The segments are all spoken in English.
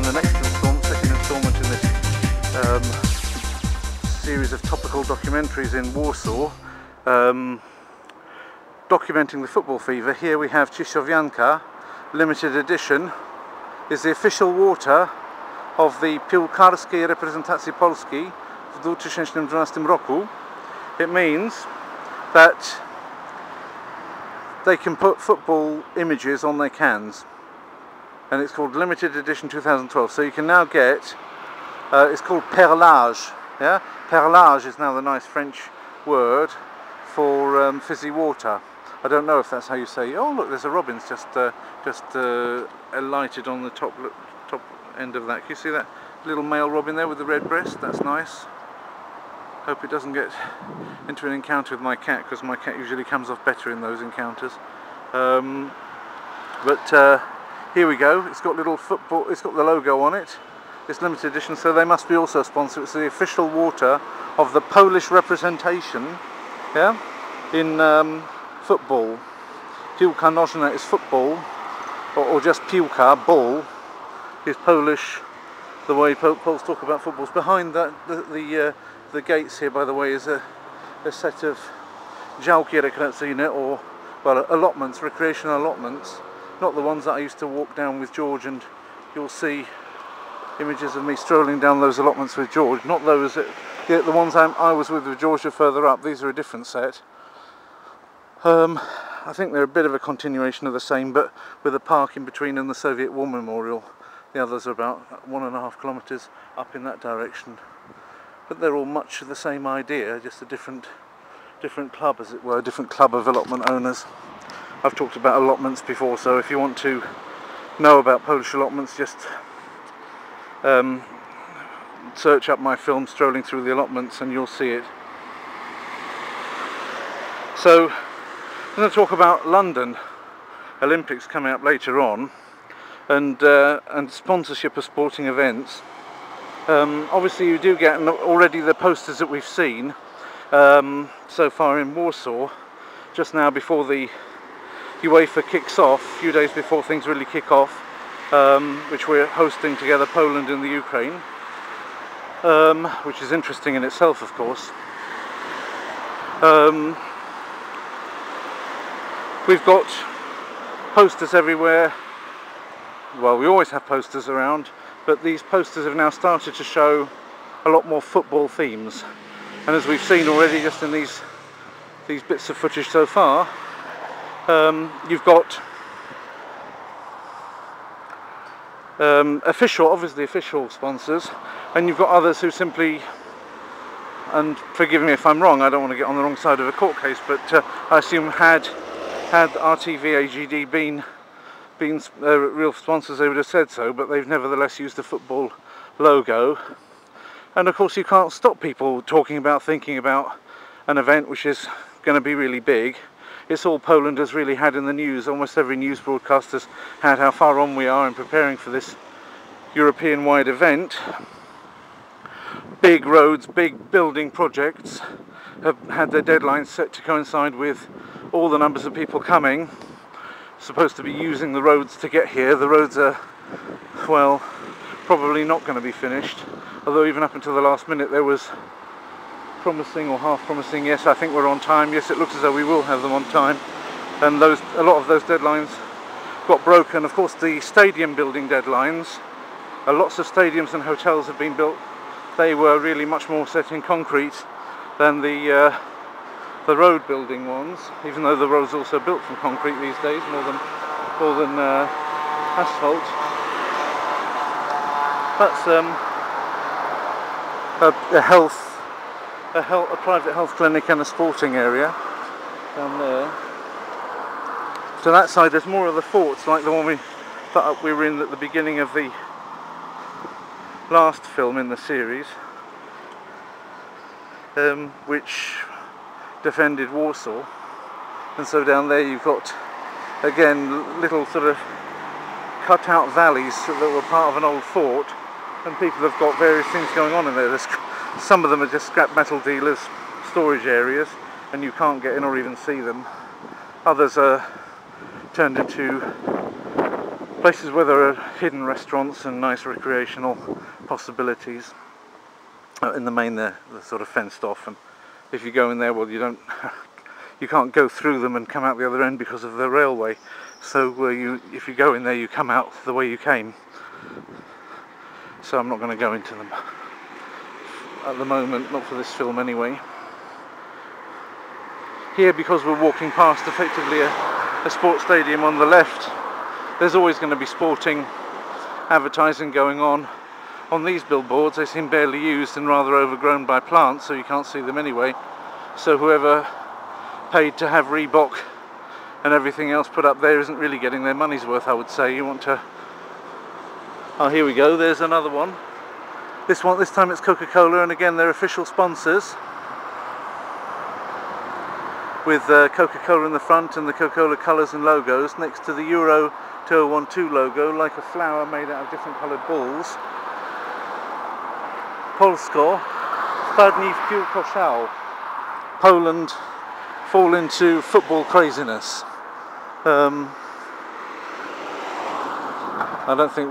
and the next second instalment in this series of topical documentaries in Warsaw, documenting the football fever. Here we have Czyszowianka, limited edition, is the official water of the piłkarskiej reprezentacji Polski w 2012 roku. It means that they can put football images on their cans, and it's called limited edition 2012. So you can now get, it's called perlage. Yeah, perlage is now the nice French word for fizzy water. I don't know if that's how you say. Oh look, there's a robin's just alighted on the top end of that. Can you see that little male robin there with the red breast? That's nice. Hope it doesn't get into an encounter with my cat, because my cat usually comes off better in those encounters. Here we go. It's got little football. It's got the logo on it. It's limited edition, so they must be also a sponsor. It's the official water of the Polish representation, yeah, in football. Piłka nożna is football, or just piłka, ball, is Polish. The way Poles talk about footballs. Behind that, the gates here, by the way, is a set of działki rekreacyjne, or well, allotments, recreational allotments. Not the ones that I used to walk down with George, and you'll see images of me strolling down those allotments with George. Not those, the ones I was with George are further up. These are a different set. I think they're a bit of a continuation of the same, but with a park in between and the Soviet War Memorial. The others are about 1.5 kilometres up in that direction. But they're all much of the same idea, just a different club, as it were, a different club of allotment owners. I've talked about allotments before, so if you want to know about Polish allotments, just search up my film Strolling Through the Allotments and you'll see it. So I'm going to talk about London Olympics coming up later on, and sponsorship of sporting events. Obviously you do get already the posters that we've seen so far in Warsaw, just now before the UEFA kicks off, a few days before things really kick off, which we're hosting together, Poland and the Ukraine, which is interesting in itself, of course. We've got posters everywhere. Well, we always have posters around, but these posters have now started to show a lot more football themes. And as we've seen already just in these bits of footage so far, you've got obviously official sponsors, and you've got others who simply, and forgive me if I'm wrong, I don't want to get on the wrong side of a court case, but I assume had RTV AGD been real sponsors, they would have said so, but they've nevertheless used the football logo. And of course you can't stop people thinking about an event which is going to be really big. It's all Poland has really had in the news. Almost every news broadcast has had how far on we are in preparing for this European-wide event. Big roads, big building projects have had their deadlines set to coincide with all the numbers of people coming, supposed to be using the roads to get here. The roads are, well, probably not going to be finished, although even up until the last minute there was promising or half promising, yes, I think we're on time, yes, it looks as though we will have them on time, and a lot of those deadlines got broken. Of course, the stadium building deadlines, lots of stadiums and hotels have been built. They were really much more set in concrete than the road building ones, even though the road's also built from concrete these days, more than asphalt. That's a private health clinic and a sporting area down there. To that side there's more of the forts, like the one we were in at the beginning of the last film in the series, which defended Warsaw. And so down there you've got, again, little sort of cut out valleys that were part of an old fort, and people have got various things going on in there. Some of them are just scrap metal dealers' storage areas, and you can't get in or even see them. Others are turned into places where there are hidden restaurants and nice recreational possibilities. In the main they're sort of fenced off, and if you go in there, well, you can't go through them and come out the other end because of the railway. So if you go in there, you come out the way you came. So I'm not going to go into them at the moment, not for this film anyway. Here, because we're walking past effectively a sports stadium on the left, there's always going to be sporting advertising going on. On these billboards, they seem barely used and rather overgrown by plants, so you can't see them anyway. So whoever paid to have Reebok and everything else put up there isn't really getting their money's worth, I would say. You want to... Oh, here we go, there's another one. This time it's Coca-Cola, and again they're official sponsors, with Coca-Cola in the front and the Coca-Cola colours and logos next to the Euro 2012 logo, like a flower made out of different coloured balls. Polsko, wpadnij w piłkę szał. Poland fall into football craziness. I don't think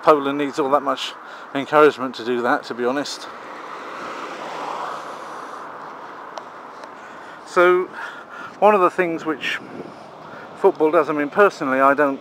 Poland needs all that much encouragement to do that, to be honest. So, one of the things which football does, I mean, personally I don't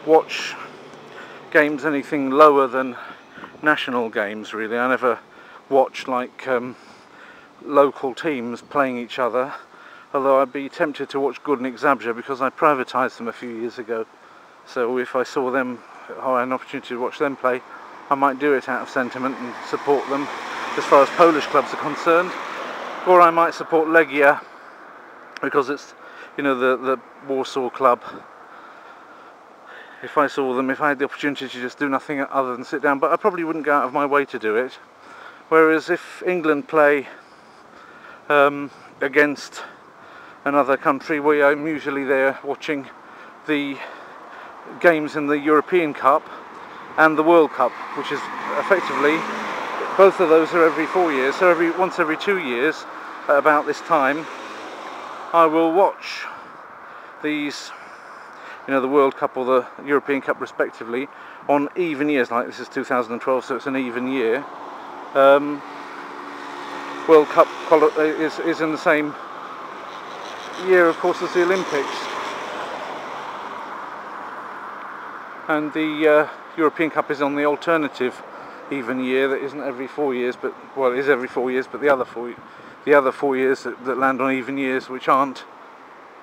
watch games anything lower than national games, really. I never watch like local teams playing each other, although I'd be tempted to watch Górnik Zabrze because I privatised them a few years ago. So if I saw them, or had an opportunity to watch them play, I might do it out of sentiment and support them as far as Polish clubs are concerned. Or I might support Legia because it's, you know, the Warsaw club. If I saw them, if I had the opportunity to just do nothing other than sit down, but I probably wouldn't go out of my way to do it. Whereas if England play against another country, I'm usually there watching the games in the European Cup and the World Cup, which is effectively, both of those are every 4 years, so once every 2 years at about this time I will watch these, you know, the World Cup or the European Cup respectively, on even years. Like this is 2012, so it's an even year. World Cup is in the same year, of course, as the Olympics, and the European Cup is on the alternative even year that isn't every 4 years, but, well, it is every 4 years, but the other 4 years that land on even years, which aren't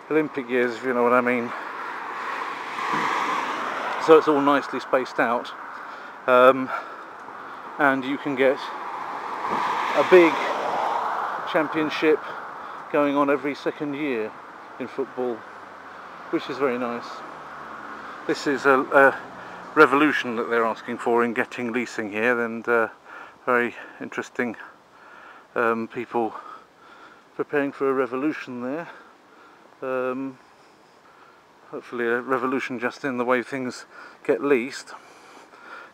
Olympic years, if you know what I mean. So it's all nicely spaced out, and you can get a big championship going on every second year in football, which is very nice. This is a revolution that they're asking for in getting leasing here, and very interesting people preparing for a revolution there. Hopefully a revolution just in the way things get leased.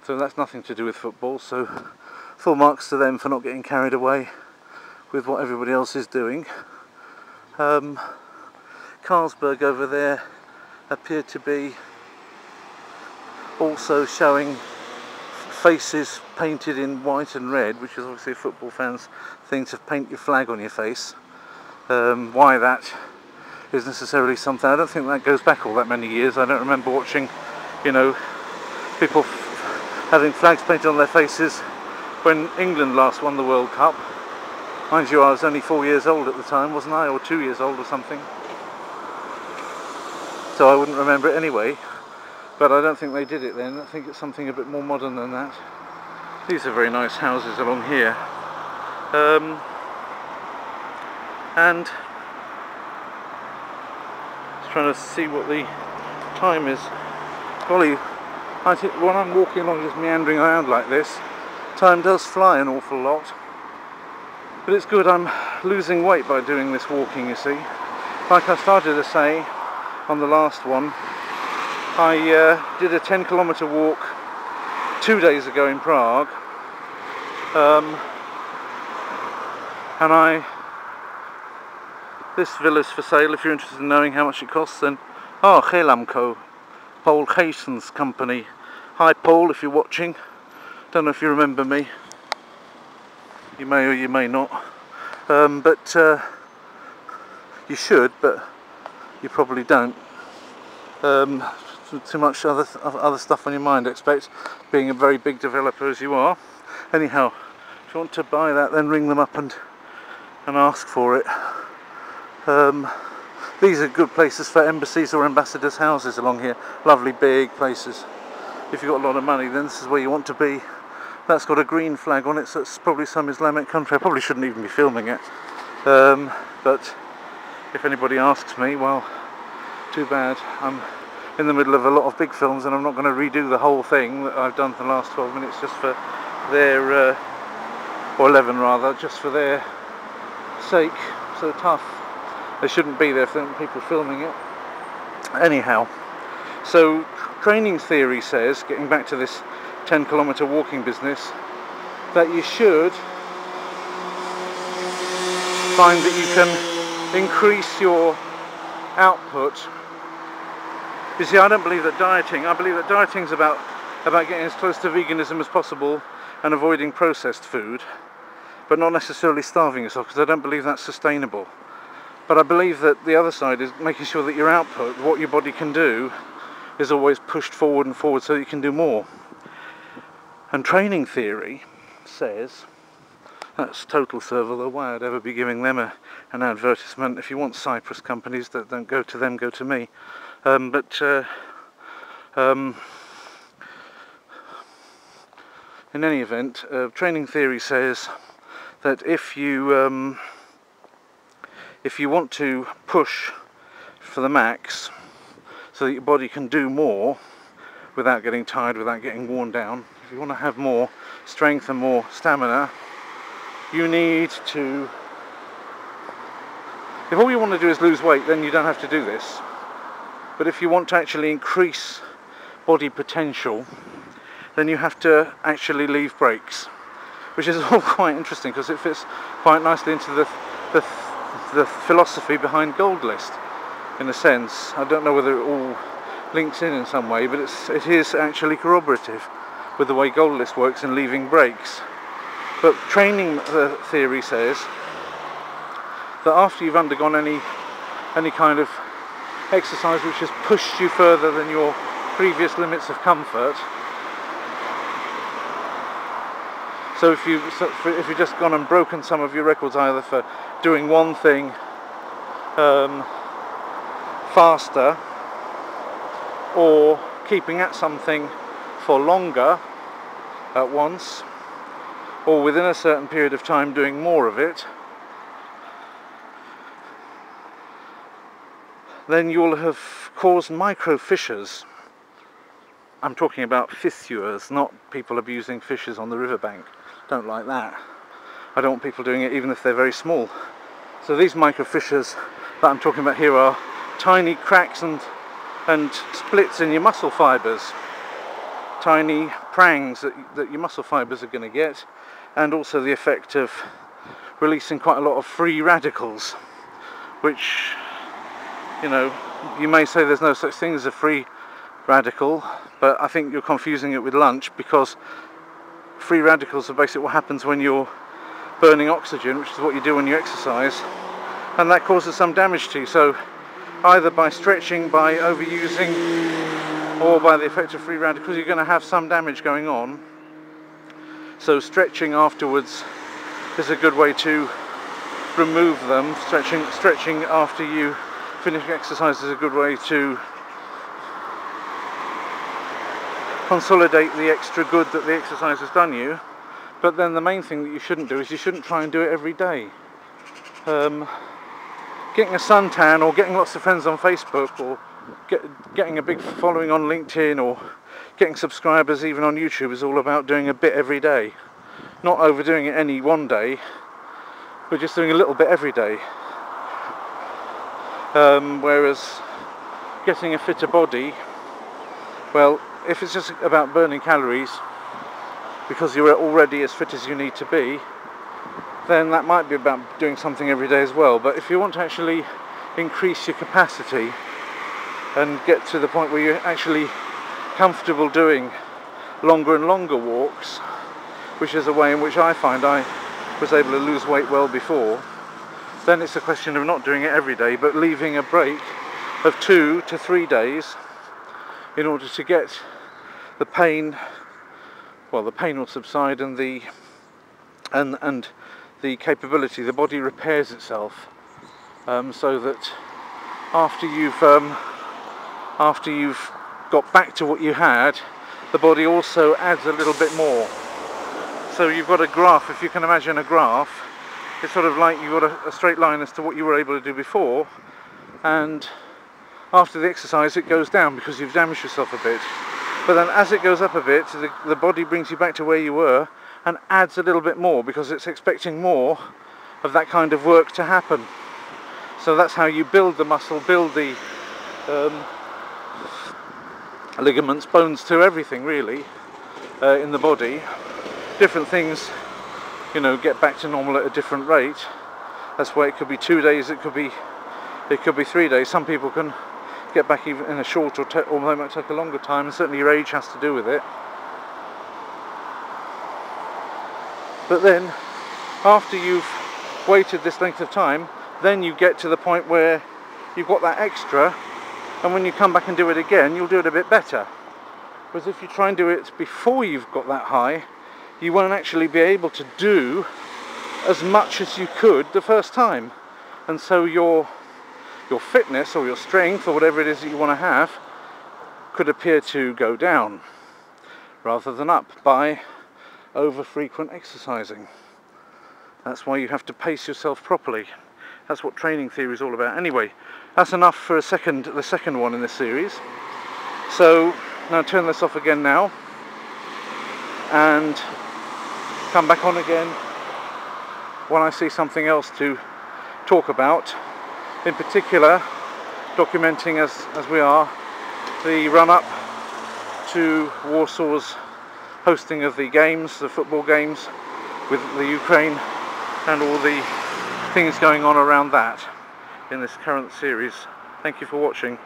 So that's nothing to do with football, so full marks to them for not getting carried away with what everybody else is doing. Carlsberg over there appear to be also showing faces painted in white and red, which is obviously a football fan's thing, to paint your flag on your face. Why that is necessarily something, I don't think that goes back all that many years. I don't remember watching, you know, people having flags painted on their faces when England last won the World Cup. Mind you, I was only 4 years old at the time, wasn't I, or 2 years old or something, so I wouldn't remember it anyway. But I don't think they did it then. I think it's something a bit more modern than that. These are very nice houses along here. And just trying to see what the time is. Golly, I think when I'm walking along, just meandering around like this, time does fly an awful lot. But it's good, I'm losing weight by doing this walking, you see. Like I started to say on the last one, I did a 10-kilometre walk 2 days ago in Prague, and this villa's for sale if you're interested in knowing how much it costs. Then, oh, Chelamco, Paul Hayson's company. Hi Paul, if you're watching. Don't know if you remember me. You may or you may not. But you should, but you probably don't. Too much other stuff on your mind, I expect, being a very big developer as you are. Anyhow, if you want to buy that, then ring them up and ask for it. These are good places for embassies or ambassadors' houses along here. Lovely big places. If you've got a lot of money, then this is where you want to be. That's got a green flag on it, so it's probably some Islamic country. I probably shouldn't even be filming it. But if anybody asks me, well, too bad. I'm in the middle of a lot of big films and I'm not going to redo the whole thing that I've done for the last 12 minutes just for their, or 11 rather, just for their sake. So tough. They shouldn't be there if there aren't people filming it. Anyhow, so training theory says, getting back to this 10-kilometre walking business, that you should find that you can increase your output. You see, I don't believe that dieting, I believe that dieting is about getting as close to veganism as possible and avoiding processed food, but not necessarily starving yourself, because I don't believe that's sustainable. But I believe that the other side is making sure that your output, what your body can do, is always pushed forward and forward so that you can do more. And training theory says, that's total serve, although why I'd ever be giving them an advertisement. If you want Cyprus companies, don't go to them, go to me. In any event, training theory says that if you want to push for the max so that your body can do more without getting tired, without getting worn down, if you want to have more strength and more stamina, you need to, if all you want to do is lose weight, then you don't have to do this. But if you want to actually increase body potential, then you have to actually leave breaks, which is all quite interesting because it fits quite nicely into the philosophy behind Gold List, in a sense. I don't know whether it all links in some way, but it is actually corroborative with the way Gold List works in leaving breaks. But training theory says that after you've undergone any kind of exercise which has pushed you further than your previous limits of comfort, so if you've just gone and broken some of your records either for doing one thing faster or keeping at something for longer at once, or within a certain period of time doing more of it, then you'll have caused micro fissures. I'm talking about fissures, not people abusing fishes on the riverbank. Don't like that. I don't want people doing it even if they're very small. So these micro fissures that I'm talking about here are tiny cracks and splits in your muscle fibres, tiny prangs that your muscle fibres are going to get, and also the effect of releasing quite a lot of free radicals, which, you know, you may say there's no such thing as a free radical, but I think you're confusing it with lunch, because free radicals are basically what happens when you're burning oxygen, which is what you do when you exercise, and that causes some damage to you. So either by stretching, by overusing, or by the effect of free radicals, you're going to have some damage going on. So stretching afterwards is a good way to remove them. Stretching after you finish exercise is a good way to consolidate the extra good that the exercise has done you. But then the main thing that you shouldn't do is you shouldn't try and do it every day. Getting a suntan or getting lots of friends on Facebook or getting a big following on LinkedIn or getting subscribers even on YouTube is all about doing a bit every day. Not overdoing it any one day, but just doing a little bit every day. Whereas getting a fitter body, well, if it's just about burning calories because you're already as fit as you need to be, then that might be about doing something every day as well. But if you want to actually increase your capacity, and get to the point where you're actually comfortable doing longer and longer walks, which is a way in which I find I was able to lose weight well before, then it's a question of not doing it every day, but leaving a break of 2 to 3 days in order to get the pain, well, the pain will subside, and the capability, the body repairs itself, so that after you've got back to what you had, the body also adds a little bit more. So you've got a graph, if you can imagine a graph, it's sort of like you've got a straight line as to what you were able to do before, and after the exercise it goes down because you've damaged yourself a bit. But then as it goes up a bit, the body brings you back to where you were and adds a little bit more because it's expecting more of that kind of work to happen. So that's how you build the muscle, build the ligaments, bones, to everything really in the body. Different things, you know, get back to normal at a different rate. That's why it could be 2 days, it could be 3 days. Some people can get back even in a short or they might take a longer time, and certainly your age has to do with it. But then after you've waited this length of time, then you get to the point where you've got that extra, and when you come back and do it again, you'll do it a bit better. Whereas if you try and do it before you've got that high, you won't actually be able to do as much as you could the first time, and so your fitness or your strength or whatever it is that you want to have could appear to go down rather than up by over frequent exercising. That's why you have to pace yourself properly. That's what training theory is all about. Anyway, that's enough for the second one in this series. So now turn this off again now and come back on again when I see something else to talk about, in particular documenting, as we are, the run-up to Warsaw's hosting of the games, the football games with the Ukraine, and all the things going on around that in this current series. Thank you for watching.